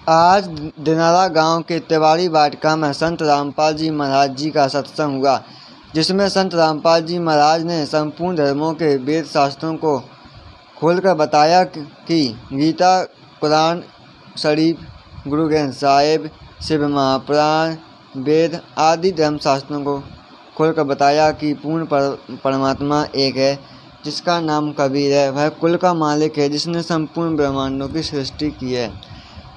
आज दिनारा गांव के तिवारी वाटिका में संत रामपाल जी महाराज जी का सत्संग हुआ, जिसमें संत रामपाल जी महाराज ने संपूर्ण धर्मों के वेद शास्त्रों को खोलकर बताया कि गीता, कुरान शरीफ, गुरु ग्रंथ साहिब, शिव महापुराण, वेद आदि धर्मशास्त्रों को खोलकर बताया कि पूर्ण परमात्मा एक है, जिसका नाम कबीर है। वह कुल का मालिक है, जिसने संपूर्ण ब्रह्मांडों की सृष्टि की है।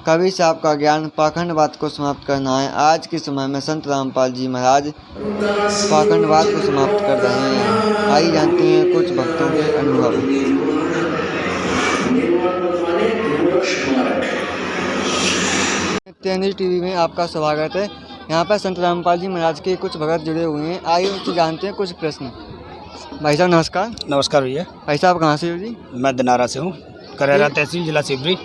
कबीर साहब का ज्ञान पाखंडवाद को समाप्त करना है। आज के समय में संत रामपाल जी महाराज पाखंडवाद को समाप्त कर रहे हैं। आइए जानते हैं कुछ भक्तों के अनुभव। तेंदुल टीवी में आपका स्वागत है। यहाँ पर संत रामपाल जी महाराज के कुछ भगत जुड़े हुए हैं। आइए उनसे जानते हैं कुछ प्रश्न। भाई साहब नमस्कार। नमस्कार भैया। भाई साहब कहाँ से हो जी? मैं दिनारा से हूँ, करेरा तहसील, जिला शिवरी।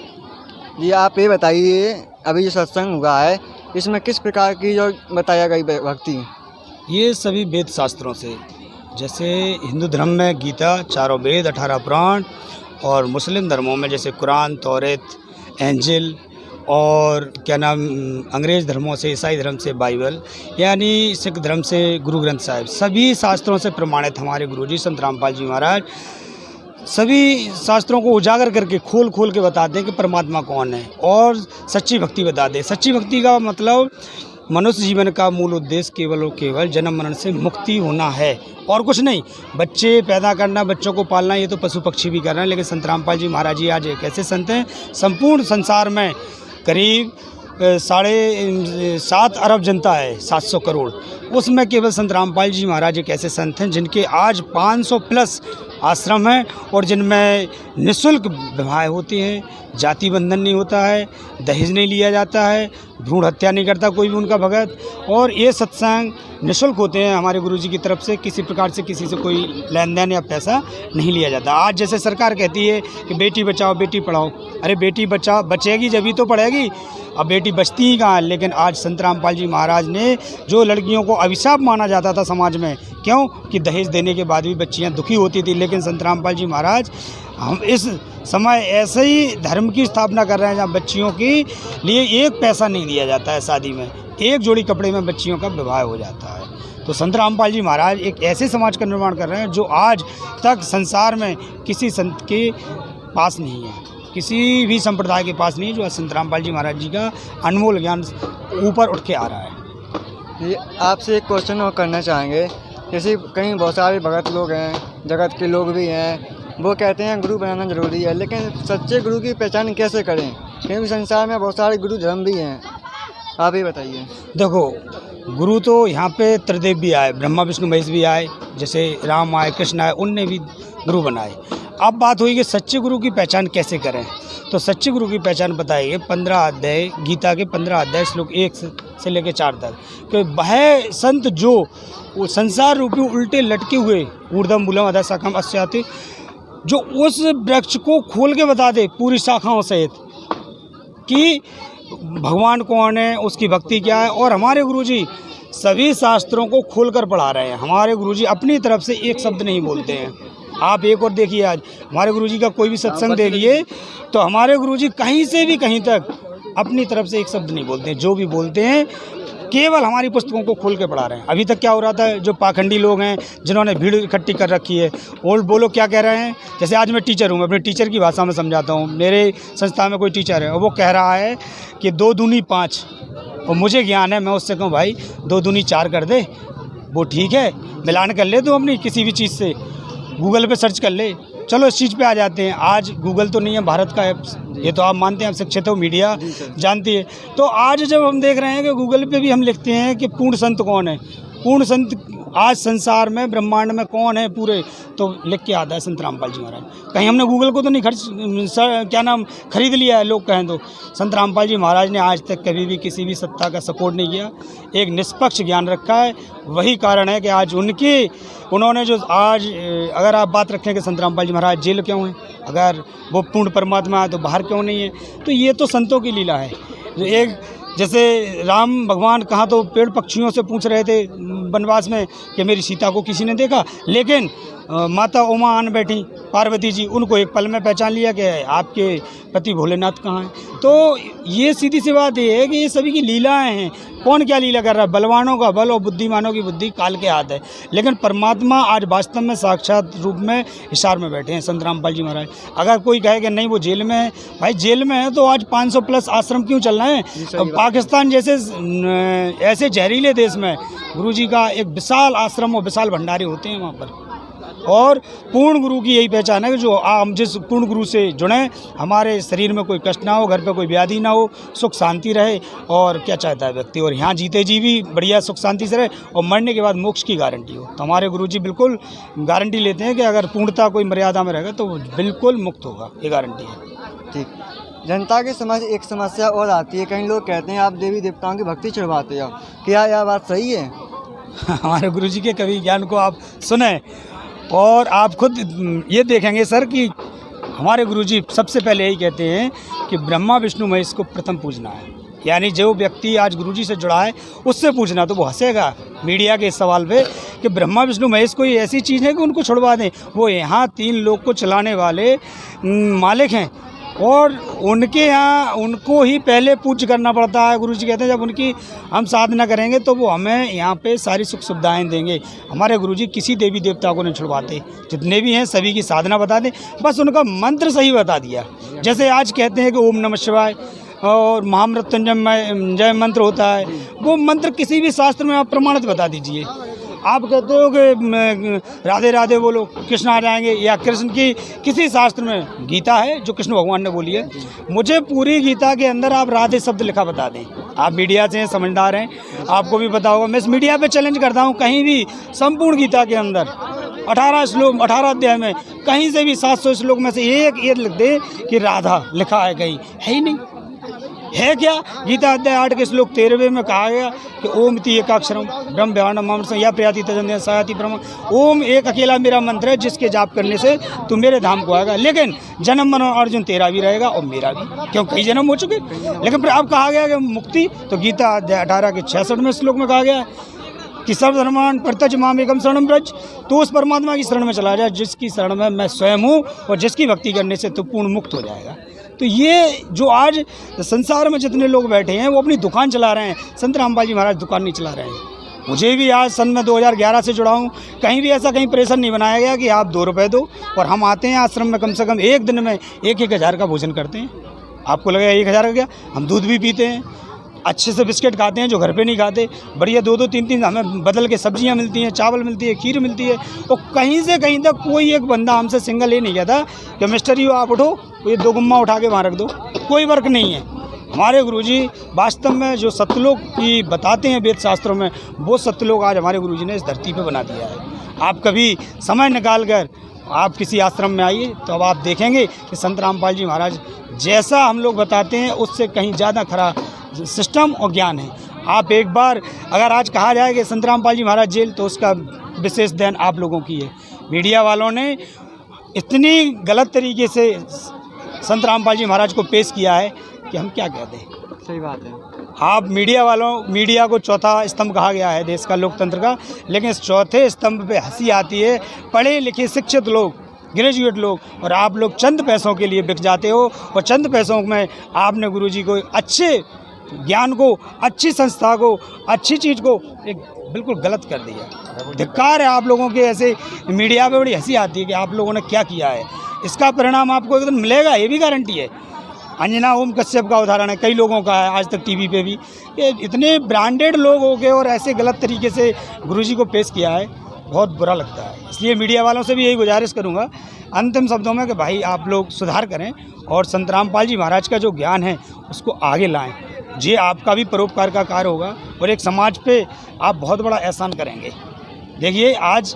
जी आप ये बताइए, अभी जो सत्संग हुआ है इसमें किस प्रकार की जो बताया गई भक्ति? ये सभी वेद शास्त्रों से, जैसे हिंदू धर्म में गीता, चारों वेद, 18 पुराण, और मुस्लिम धर्मों में जैसे कुरान, तौरेत, इंजील, और क्या नाम अंग्रेज़ धर्मों से, ईसाई धर्म से बाइबल, यानी सिख धर्म से गुरु ग्रंथ साहिब, सभी शास्त्रों से प्रमाणित हमारे गुरुजी संत रामपाल जी महाराज सभी शास्त्रों को उजागर करके खोल के बताते हैं कि परमात्मा कौन है, और सच्ची भक्ति बताते हैं। सच्ची भक्ति का मतलब मनुष्य जीवन का मूल उद्देश्य केवल और केवल जन्म मरण से मुक्ति होना है, और कुछ नहीं। बच्चे पैदा करना, बच्चों को पालना, ये तो पशु पक्षी भी कर रहे हैं, लेकिन संत रामपाल जी महाराज जी आज एक ऐसे संत हैं, संपूर्ण संसार में करीब 7.5 अरब जनता है, 700 करोड़, उसमें केवल संत रामपाल जी महाराज एक ऐसे संत हैं जिनके आज 500 प्लस आश्रम हैं, और जिनमें निःशुल्क विवाह होती हैं, जाति बंधन नहीं होता है, दहेज नहीं लिया जाता है, भ्रूण हत्या नहीं करता कोई भी उनका भगत, और ये सत्संग निःशुल्क होते हैं हमारे गुरुजी की तरफ से। किसी प्रकार से किसी से कोई लेन देन या पैसा नहीं लिया जाता। आज जैसे सरकार कहती है कि बेटी बचाओ बेटी पढ़ाओ, अरे बेटी बचेगी जब ही तो पढ़ेगी, अब बेटी बचती ही कहाँ है। लेकिन आज संत रामपाल जी महाराज ने, जो लड़कियों को अभिशाप माना जाता था समाज में, क्यों कि दहेज देने के बाद भी बच्चियाँ दुखी होती थी, लेकिन संत रामपाल जी महाराज हम इस समय ऐसे ही धर्म की स्थापना कर रहे हैं जहाँ बच्चियों के लिए एक पैसा नहीं दिया जाता है, शादी में एक जोड़ी कपड़े में बच्चियों का विवाह हो जाता है। तो संत रामपाल जी महाराज एक ऐसे समाज का निर्माण कर रहे हैं जो आज तक संसार में किसी संत के पास नहीं है, किसी भी संप्रदाय के पास नहीं है, जो संत रामपाल जी महाराज जी का अनमोल ज्ञान ऊपर उठ के आ रहा है। ये आपसे एक क्वेश्चन और करना चाहेंगे। जैसे कहीं बहुत सारे भगत लोग हैं, जगत के लोग भी हैं, वो कहते हैं गुरु बनाना जरूरी है, लेकिन सच्चे गुरु की पहचान कैसे करें, क्योंकि संसार में बहुत सारे गुरु धर्म भी हैं। आप ही बताइए। देखो, गुरु तो यहाँ पे त्रिदेव भी आए, ब्रह्मा विष्णु महेश भी आए, जैसे राम आए, कृष्ण आए, उनने भी गुरु बनाए। अब बात हुई कि सच्चे गुरु की पहचान कैसे करें, तो सच्चे गुरु की पहचान बताइए 15 अध्याय, गीता के 15 अध्याय श्लोक 1 से लेकर 4 तक, कि वह संत जो वो संसार रूपी उल्टे लटके हुए ऊर्ध्वम मूलम अधः शाखाम अस्याति, जो उस वृक्ष को खोल के बता दे पूरी शाखाओं सहित कि भगवान कौन है, उसकी भक्ति क्या है। और हमारे गुरुजी सभी शास्त्रों को खोलकर पढ़ा रहे हैं। हमारे गुरुजी अपनी तरफ से एक शब्द नहीं बोलते हैं। आप एक और देखिए, आज हमारे गुरुजी का कोई भी सत्संग देखिए तो हमारे गुरुजी कहीं से भी कहीं तक अपनी तरफ से एक शब्द नहीं बोलते हैं। जो भी बोलते हैं केवल हमारी पुस्तकों को खोल के पढ़ा रहे हैं। अभी तक क्या हो रहा था, जो पाखंडी लोग हैं जिन्होंने भीड़ इकट्ठी कर रखी है, वो लोग क्या कह रहे हैं। जैसे आज मैं टीचर हूँ, मैं अपने टीचर की भाषा में समझाता हूँ। मेरे संस्था में कोई टीचर है और वो कह रहा है कि 2 दूनी 5, और मुझे ज्ञान है, मैं उससे कहूँ भाई 2 दूनी 4 कर दे, वो ठीक है, मिलान कर ले तो अपनी किसी भी चीज़ से, गूगल पे सर्च कर ले। चलो इस चीज़ पे आ जाते हैं। आज गूगल तो नहीं है भारत का ऐप, ये तो आप मानते हैं, आप शिक्षित हो, मीडिया जानती है। तो आज जब हम देख रहे हैं कि गूगल पे भी हम लिखते हैं कि पूर्ण संत कौन है, पूर्ण संत आज संसार में ब्रह्मांड में कौन है पूरे, तो लिख के आता है संत रामपाल जी महाराज। कहीं हमने गूगल को तो नहीं खरीद लिया है लोग कहें तो। संत रामपाल जी महाराज ने आज तक कभी भी किसी भी सत्ता का सपोर्ट नहीं किया, एक निष्पक्ष ज्ञान रखा है। वही कारण है कि आज उन्होंने जो आज, अगर आप बात रखें कि संत रामपाल जी महाराज जेल क्यों हैं, अगर वो पूर्ण परमात्मा है तो बाहर क्यों नहीं है, तो ये तो संतों की लीला है। एक जैसे राम भगवान कहाँ तो पेड़ पक्षियों से पूछ रहे थे वनवास में कि मेरी सीता को किसी ने देखा, लेकिन माता उमा आन बैठी पार्वती जी, उनको एक पल में पहचान लिया कि आपके पति भोलेनाथ कहाँ हैं। तो ये सीधी सी बात ये है कि ये सभी की लीलाएं हैं। कौन क्या लीला कर रहा है? बलवानों का बल और बुद्धिमानों की बुद्धि काल के हाथ है। लेकिन परमात्मा आज वास्तव में साक्षात रूप में हिसार में बैठे हैं संत रामपाल जी महाराज। अगर कोई कहे कि नहीं वो जेल में है, भाई जेल में है तो आज 500 प्लस आश्रम क्यों चल रहे हैं? अब पाकिस्तान जैसे ऐसे जहरीले देश में गुरुजी का एक विशाल आश्रम और विशाल भंडारे होते हैं वहाँ पर। और पूर्ण गुरु की यही पहचान है कि जो हम जिस पूर्ण गुरु से जुड़े, हमारे शरीर में कोई कष्ट ना हो, घर पे कोई व्याधि ना हो, सुख शांति रहे। और क्या चाहता है व्यक्ति? और यहाँ जीते जी भी बढ़िया सुख शांति से रहे और मरने के बाद मोक्ष की गारंटी हो। तो हमारे गुरुजी बिल्कुल गारंटी लेते हैं कि अगर पूर्णता कोई मर्यादा में रहेगा तो बिल्कुल मुक्त होगा, ये गारंटी है। ठीक। जनता के समझ एक समस्या और आती है, कई लोग कहते हैं आप देवी देवताओं की भक्ति छुड़वाते हो, क्या यह बात सही है? हमारे गुरुजी के कवि ज्ञान को आप सुने और आप खुद ये देखेंगे सर कि हमारे गुरुजी सबसे पहले यही कहते हैं कि ब्रह्मा विष्णु महेश को प्रथम पूजना है। यानी जो व्यक्ति आज गुरुजी से जुड़ा है उससे पूछना, तो वो हंसेगा मीडिया के इस सवाल पे कि ब्रह्मा विष्णु महेश कोई ऐसी चीज़ है कि उनको छुड़वा दें। वो यहाँ 3 लोग को चलाने वाले मालिक हैं और उनके यहाँ उनको ही पहले पूज्य करना पड़ता है। गुरुजी कहते हैं जब उनकी हम साधना करेंगे तो वो हमें यहाँ पे सारी सुख सुविधाएं देंगे। हमारे गुरुजी किसी देवी देवता को नहीं छुड़वाते, जितने भी हैं सभी की साधना बता दें, बस उनका मंत्र सही बता दिया। जैसे आज कहते हैं कि ओम नमः शिवाय और महामृत्युंजय जय मंत्र होता है, वो मंत्र किसी भी शास्त्र में आप प्रमाणित बता दीजिए। आप कहते हो कि राधे राधे बोलो कृष्ण आ जाएंगे, या कृष्ण की किसी शास्त्र में गीता है जो कृष्ण भगवान ने बोली है, मुझे पूरी गीता के अंदर आप राधे शब्द लिखा बता दें। आप मीडिया से हैं, समझदार हैं, आपको भी पता होगा। मैं इस मीडिया पे चैलेंज करता हूँ, कहीं भी संपूर्ण गीता के अंदर 18 श्लोक 18 अध्याय में कहीं से भी 700 श्लोक में से एक ये लिख दे कि राधा लिखा है, कहीं है ही नहीं। है क्या? गीता अध्याय 8 के श्लोक 13वें में कहा गया कि ओम इति एकाक्षरम ब्रह्म भ्यानम मम या प्रयाति तजन्य सायति ब्रह्म। ओम एक अकेला मेरा मंत्र है जिसके जाप करने से तू मेरे धाम को आएगा। लेकिन जन्म मरण अर्जुन तेरा भी रहेगा और मेरा भी, क्यों कई जन्म हो चुके। लेकिन फिर अब कहा गया कि मुक्ति, तो गीता अध्याय 18 के 66वें श्लोक में कहा गया कि सर्वधर्मान् परित्यज्य माम एकम शरणं व्रज। तो उस परमात्मा की शरण में चला जाए जिसकी शरण में मैं स्वयं हूँ और जिसकी भक्ति करने से तू पूर्ण मुक्त हो जाएगा। तो ये जो आज संसार में जितने लोग बैठे हैं वो अपनी दुकान चला रहे हैं, संत रामपाल जी महाराज दुकान नहीं चला रहे हैं। मुझे भी आज सन में 2011 से जुड़ा हूँ, कहीं भी ऐसा कहीं प्रेशर नहीं बनाया गया कि आप 2 रुपये दो, और हम आते हैं आश्रम में कम से कम एक दिन में 1-1 हज़ार का भोजन करते हैं। आपको लगेगा 1 हज़ार का क्या, हम दूध भी पीते हैं, अच्छे से बिस्किट खाते हैं जो घर पे नहीं खाते, बढ़िया 2-2 3-3 हमें बदल के सब्जियां मिलती हैं, चावल मिलती है, खीर मिलती है। और कहीं से कहीं तक कोई एक बंदा हमसे सिंगल ये नहीं कहता कि मिस्टर यू आप उठो, ये 2 गुम्मा उठा के वहाँ रख दो, कोई वर्क नहीं है। हमारे गुरुजी वास्तव में जो सत्यलोक की बताते हैं वेद शास्त्रों में, वो सत्यलोक आज हमारे गुरुजी ने इस धरती पे बना दिया है। आप कभी समय निकाल कर आप किसी आश्रम में आइए तो अब आप देखेंगे कि संत रामपाल जी महाराज जैसा हम लोग बताते हैं उससे कहीं ज़्यादा खरा सिस्टम और ज्ञान है। आप एक बार अगर आज कहा जाए कि संत रामपाल जी महाराज जेल, तो उसका विशेष ध्यान आप लोगों की है। मीडिया वालों ने इतनी गलत तरीके से संत रामपाल जी महाराज को पेश किया है कि हम क्या कहते हैं। सही बात है। आप मीडिया को चौथा स्तंभ कहा गया है देश का, लोकतंत्र का, लेकिन इस चौथे स्तंभ पे हंसी आती है। पढ़े लिखे शिक्षित लोग, ग्रेजुएट लोग, और आप लोग चंद पैसों के लिए बिक जाते हो, और चंद पैसों में आपने गुरुजी को अच्छे ज्ञान को, अच्छी संस्था को, अच्छी चीज़ को एक बिल्कुल गलत कर दिया। धिक्कार है आप लोगों के। ऐसे मीडिया पे बड़ी हंसी आती है कि आप लोगों ने क्या किया है। इसका परिणाम आपको एक दिन मिलेगा, ये भी गारंटी है। अंजना ओम कश्यप का उदाहरण है, कई लोगों का है आज तक टीवी पे भी, कि इतने ब्रांडेड लोग हो गए और ऐसे गलत तरीके से गुरुजी को पेश किया है, बहुत बुरा लगता है। इसलिए मीडिया वालों से भी यही गुजारिश करूंगा अंतिम शब्दों में कि भाई आप लोग सुधार करें और संत रामपाल जी महाराज का जो ज्ञान है उसको आगे लाएं। ये आपका भी परोपकार का कार्य होगा और एक समाज पे आप बहुत बड़ा एहसान करेंगे। देखिए आज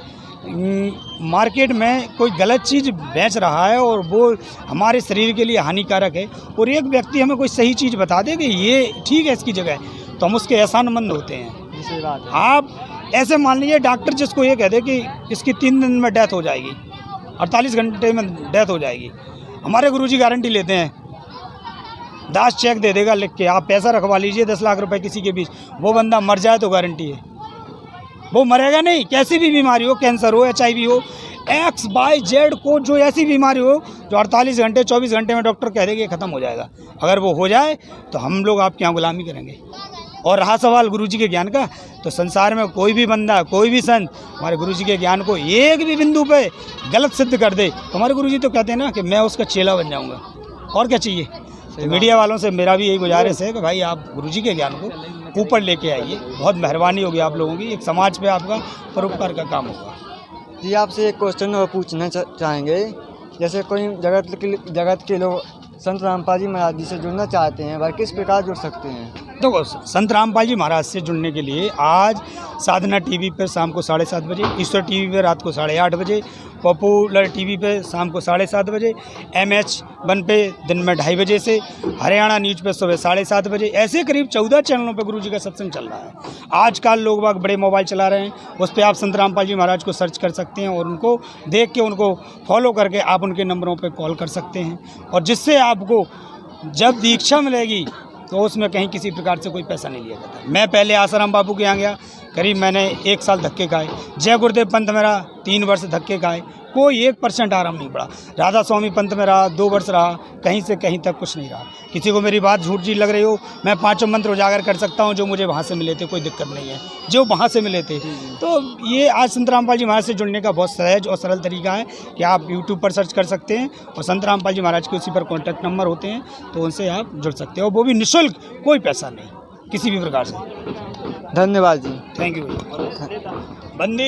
मार्केट में कोई गलत चीज़ बेच रहा है और वो हमारे शरीर के लिए हानिकारक है, और एक व्यक्ति हमें कोई सही चीज़ बता दे कि ये ठीक है इसकी जगह, तो हम उसके एहसानमंद होते हैं। सही बात है। आप ऐसे मान लीजिए डॉक्टर जिसको ये कह दे कि इसकी 3 दिन में डेथ हो जाएगी, 48 घंटे में डेथ हो जाएगी, हमारे गुरुजी गारंटी लेते हैं, 10 चेक दे देगा लिख के, आप पैसा रखवा लीजिए 10 लाख रुपए किसी के बीच, वो बंदा मर जाए तो गारंटी है वो मरेगा नहीं। कैसी भी बीमारी हो, कैंसर हो, HIV हो, XYZ को जो ऐसी बीमारी हो जो 48 घंटे 24 घंटे में डॉक्टर कह देगा ये ख़त्म हो जाएगा, अगर वो हो जाए तो हम लोग आपके यहाँ गुलामी करेंगे। और रहा सवाल गुरुजी के ज्ञान का, तो संसार में कोई भी बंदा, कोई भी संत हमारे गुरुजी के ज्ञान को एक भी बिंदु पे गलत सिद्ध कर दे तो हमारे गुरुजी तो कहते हैं ना कि मैं उसका चेला बन जाऊंगा, और क्या चाहिए। तो मीडिया वालों से मेरा भी यही गुजारिश है कि भाई आप गुरुजी के ज्ञान को ऊपर लेके आइए, बहुत मेहरबानी होगी आप लोगों की, एक समाज पे आपका परोपकार का काम होगा। जी आपसे एक क्वेश्चन और पूछना चाहेंगे, जैसे कोई जगत के लोग संत रामपाल जी महाराज जी से जुड़ना चाहते हैं, वह किस प्रकार जुड़ सकते हैं? देखो, संत रामपाल जी महाराज से जुड़ने के लिए आज साधना टीवी पर शाम को 7:30 बजे, ईश्वर टीवी पे रात को 8:30 बजे, पॉपुलर टीवी पे शाम को 7:30 बजे, MH1 पे दिन में 2:30 बजे से, हरियाणा न्यूज पे सुबह 7:30 बजे, ऐसे करीब 14 चैनलों पे गुरुजी का सत्संग चल रहा है। आजकल लोग बाग बड़े मोबाइल चला रहे हैं, उस पर आप संत रामपाल जी महाराज को सर्च कर सकते हैं और उनको देख के उनको फॉलो करके आप उनके नंबरों पर कॉल कर सकते हैं, और जिससे आपको जब दीक्षा मिलेगी तो उसमें कहीं किसी प्रकार से कोई पैसा नहीं लिया जाता। मैं पहले आसाराम बाबू के यहाँ गया, करीब मैंने 1 साल धक्के खाए, जय गुरुदेव पंथ मेरा 3 वर्ष धक्के खाए, कोई 1% आराम नहीं पड़ा। राधा स्वामी पंथ में रहा 2 वर्ष रहा, कहीं से कहीं तक कुछ नहीं रहा। किसी को मेरी बात झूठ जी लग रही हो, मैं 5 मंत्र उजागर कर सकता हूँ जो मुझे वहाँ से मिले थे, कोई दिक्कत नहीं है, जो वहाँ से मिले थे। तो ये आज संत रामपाल जी महाराज से जुड़ने का बहुत सहज और सरल तरीका है कि आप यूट्यूब पर सर्च कर सकते हैं और संत रामपाल जी महाराज के उसी पर कॉन्टैक्ट नंबर होते हैं, तो उनसे आप जुड़ सकते हो, वो भी निःशुल्क, कोई पैसा नहीं किसी भी प्रकार से। धन्यवाद जी। Thank you. वंदे